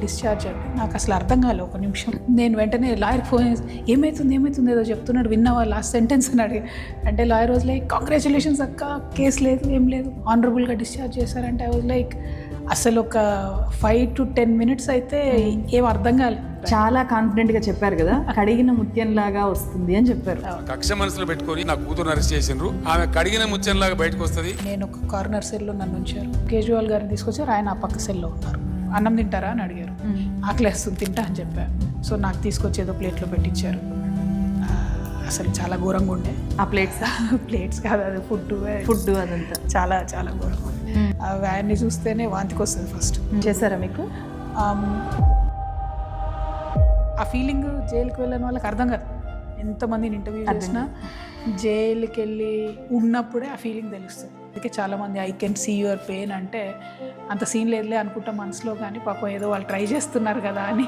Discharge అంటే నాకు అసలు అర్థం కాలేదు ఒక నిమిషం. నేను వెంటనే లాయర్కి ఫోన్ చేసి ఏమవుతుంది ఏదో చెప్తున్నాడు విన్నావా లాస్ట్ సెంటెన్స్ అని అడిగి. అంటే లాయర్ వాజ్ లైక్ కంగ్రాచులేషన్స్ అక్క, కేసు లేదు ఏం లేదు, ఆనరబుల్గా డిశ్చార్జ్ చేశారంటే ఐ వాజ్ లైక్ అసలు ఒక 5 to 10 minutes అయితే ఏం అర్థం కాలేదు. చాలా కాన్ఫిడెంట్గా చెప్పారు కదా, కడిగిన ముత్యంలాగా వస్తుంది అని చెప్పారు. కక్ష మనసులో పెట్టుకొని నా కూతురు అరెస్ట్ చేసిండ్రు, ఆమె కడిగిన ముత్యంలాగా బయటకు వస్తుంది. నేను ఒక కార్నర్ సెల్లో నన్ను ఉంచారు, కేజ్రీవాల్ గారిని తీసుకొచ్చారు, ఆయన ఆ పక్క సెల్లో ఉన్నారు. అన్నం తింటారా అని అడిగారు, ఆకలేస్తుంది తింటా అని చెప్పా. సో నాకు తీసుకొచ్చి ఏదో ప్లేట్లో పెట్టించారు. అసలు చాలా ఘోరంగా ఉండే. ఆ ప్లేట్స్ కాదు, అది ఫుడ్ అదంతా చాలా చాలా ఘోరంగా ఉండే. ఆ వ్యాన్ని చూస్తేనే వాంతికి వస్తుంది ఫస్ట్. చేశారా మీకు? ఆ ఫీలింగ్ జైలుకి వెళ్ళిన వాళ్ళకి అర్థం కాదు. ఎంతమందిని ఇంటర్వ్యూ చేసినా జైలుకి వెళ్ళి ఉన్నప్పుడే ఆ ఫీలింగ్ తెలుస్తుంది. అందుకే చాలామంది I can see your pain అంటే అంత సీన్ లేదులే అనుకుంటా మనసులో, కానీ పాపం ఏదో వాళ్ళు ట్రై చేస్తున్నారు కదా అని.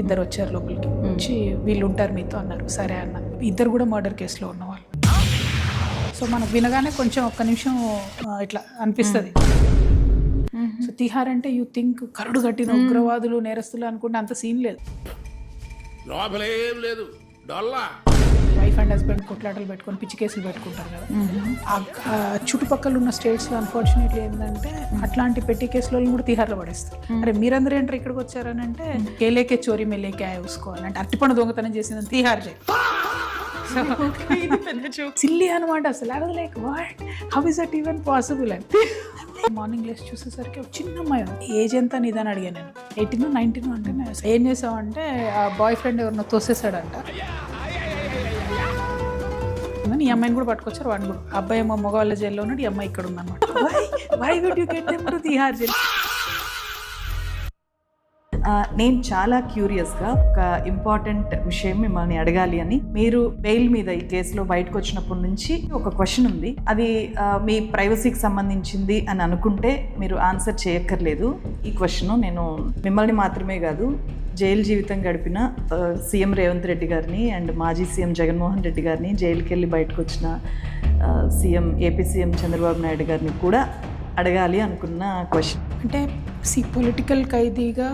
ఇద్దరు వచ్చారు లోపలికి, వచ్చి వీళ్ళు ఉంటారు మీతో అన్నారు. సరే అన్న. ఇద్దరు కూడా మర్డర్ కేసులో ఉన్నవాళ్ళు. సో మనకు వినగానే కొంచెం ఒక్క నిమిషం ఇట్లా అనిపిస్తుంది. సో తిహార్ అంటే యూ థింక్ కరుడు కట్టిన ఉగ్రవాదులు నేరస్తులు అనుకుంటే అంత సీన్ లేదు. వైఫ్ అండ్ హస్బెండ్ కొట్లాటలు పెట్టుకొని పిచ్చి కేసులు పెట్టుకుంటారు కదా. ఆ చుట్టుపక్కల ఉన్న స్టేట్స్లో అన్ఫార్చునేట్లీ ఏంటంటే అట్లాంటి పెట్టి కేసులను కూడా తిహార్లో పడేస్తారు. అరే మీరందరూ ఏంటారు ఇక్కడికి వచ్చారని అంటే కేలేకే చోరీ మేలేకే చూసుకోవాలి అంటే అట్టిపండు దొంగతనం చేసిందని తిహార్ జైలు. సిల్లీ అనమాట అసలు. అది like what, how is that even possible అని. మార్నింగ్ లేసి చూసేసరికి ఒక చిన్న అమ్మాయి ఏజ్ ఎంత అని ఇదని అడిగాను నేను. 18 or 19 అంటే ఏం చేసావంటే ఆ బాయ్ ఫ్రెండ్ ఎవరినో తోసేసాడంట. ఈ అమ్మాయిని కూడా పట్టుకొచ్చారు. వాడిని కూడా అబ్బాయి ఏమో మగవాళ్ళ జైల్లో ఉన్నాడు, ఈ అమ్మాయి ఇక్కడ ఉందన్నమాట. Why would you get them to Tihar jail? నేను చాలా క్యూరియస్గా ఒక ఇంపార్టెంట్ విషయం మిమ్మల్ని అడగాలి అని. మీరు బెయిల్ మీద ఈ కేసులో బయటకు వచ్చినప్పటి నుంచి ఒక క్వశ్చన్ ఉంది. అది మీ ప్రైవసీకి సంబంధించింది అని అనుకుంటే మీరు ఆన్సర్ చేయక్కర్లేదు. ఈ క్వశ్చన్ నేను మిమ్మల్ని మాత్రమే కాదు, జైలు జీవితం గడిపిన సీఎం రేవంత్ రెడ్డి గారిని అండ్ మాజీ సీఎం జగన్మోహన్ రెడ్డి గారిని, జైలుకి వెళ్ళి బయటకు వచ్చిన ఏపీ సీఎం చంద్రబాబు నాయుడు గారిని కూడా అడగాలి అనుకున్న క్వశ్చన్. అంటే పొలిటికల్ ఖైదీగా